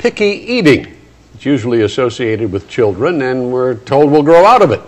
picky eating. It's usually associated with children, and we're told we'll grow out of it.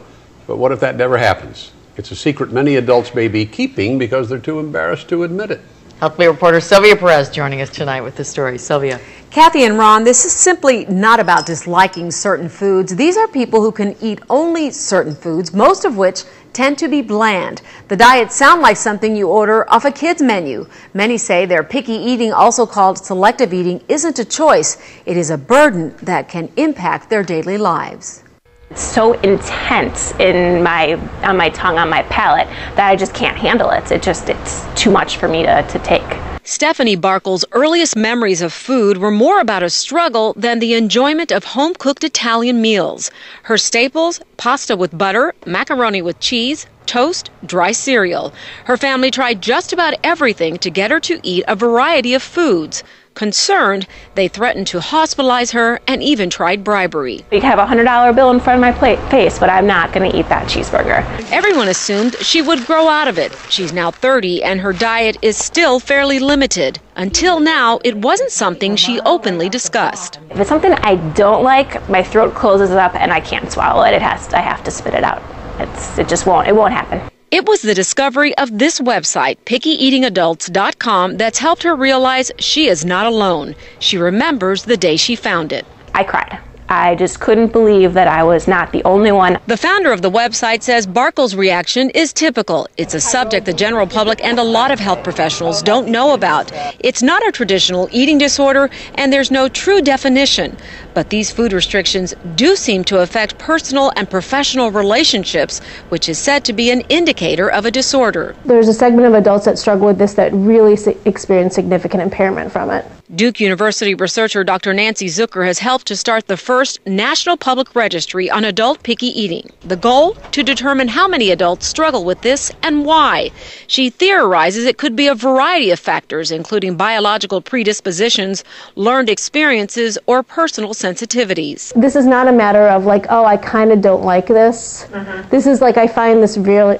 But what if that never happens? It's a secret many adults may be keeping because they're too embarrassed to admit it. Healthbeat reporter Sylvia Perez joining us tonight with the story. Sylvia. Kathy and Ron, this is simply not about disliking certain foods. These are people who can eat only certain foods, most of which tend to be bland. The diets sound like something you order off a kid's menu. Many say their picky eating, also called selective eating, isn't a choice. It is a burden that can impact their daily lives. It's so intense on my tongue, on my palate, that I just can't handle it. It's too much for me to take. Stephanie Barkle's earliest memories of food were more about a struggle than the enjoyment of home-cooked Italian meals. Her staples: pasta with butter, macaroni with cheese, toast, dry cereal. Her family tried just about everything to get her to eat a variety of foods. Concerned, they threatened to hospitalize her and even tried bribery. You can have a $100 bill in front of my face, but I'm not going to eat that cheeseburger. Everyone assumed she would grow out of it. She's now 30 and her diet is still fairly limited. Until now, it wasn't something she openly discussed. If it's something I don't like, my throat closes up and I can't swallow it. I have to spit it out. It won't happen. It was the discovery of this website, pickyeatingadults.com, that's helped her realize she is not alone. She remembers the day she found it. I cried. I just couldn't believe that I was not the only one. The founder of the website says Barkle's reaction is typical. It's a subject the general public and a lot of health professionals don't know about. It's not a traditional eating disorder, and there's no true definition. But these food restrictions do seem to affect personal and professional relationships, which is said to be an indicator of a disorder. There's a segment of adults that struggle with this that really experience significant impairment from it. Duke University researcher Dr. Nancy Zucker has helped to start the first national public registry on adult picky eating. The goal? To determine how many adults struggle with this and why. She theorizes it could be a variety of factors, including biological predispositions, learned experiences, or personal sensitivities. This is not a matter of like, oh, I kind of don't like this. This is like, I find this really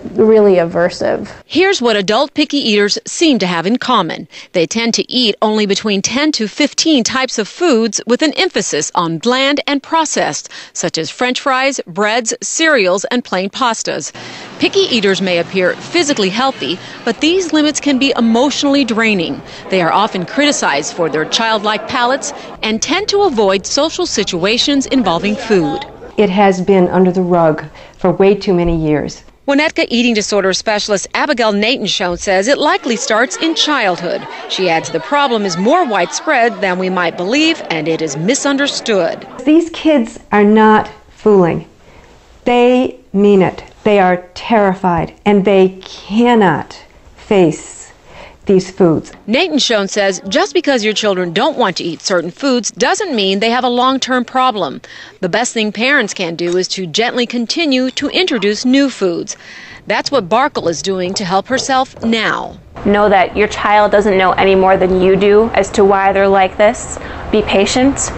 aversive. Here's what adult picky eaters seem to have in common. They tend to eat only between 10 to 15 types of foods, with an emphasis on bland and processed, such as French fries, breads, cereals, and plain pastas. Picky eaters may appear physically healthy, but these limits can be emotionally draining. They are often criticized for their childlike palates and tend to avoid social situations involving food. It has been under the rug for way too many years. Winnetka eating disorder specialist Abigail Natanshone says it likely starts in childhood. She adds the problem is more widespread than we might believe, and it is misunderstood. These kids are not fooling. They mean it. They are terrified, and they cannot face these foods. Natanshone says just because your children don't want to eat certain foods doesn't mean they have a long-term problem. The best thing parents can do is to gently continue to introduce new foods. That's what Barkle is doing to help herself now. Know that your child doesn't know any more than you do as to why they're like this. Be patient.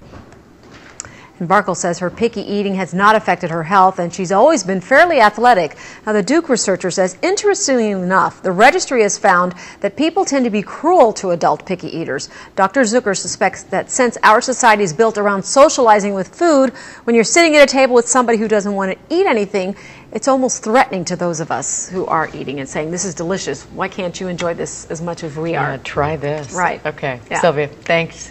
And Barkle says her picky eating has not affected her health, and she's always been fairly athletic. Now, the Duke researcher says, interestingly enough, the registry has found that people tend to be cruel to adult picky eaters. Dr. Zucker suspects that since our society is built around socializing with food, when you're sitting at a table with somebody who doesn't want to eat anything, it's almost threatening to those of us who are eating and saying, this is delicious. Why can't you enjoy this as much as we are? Try this. Right. Okay. Yeah. Sylvia, thanks.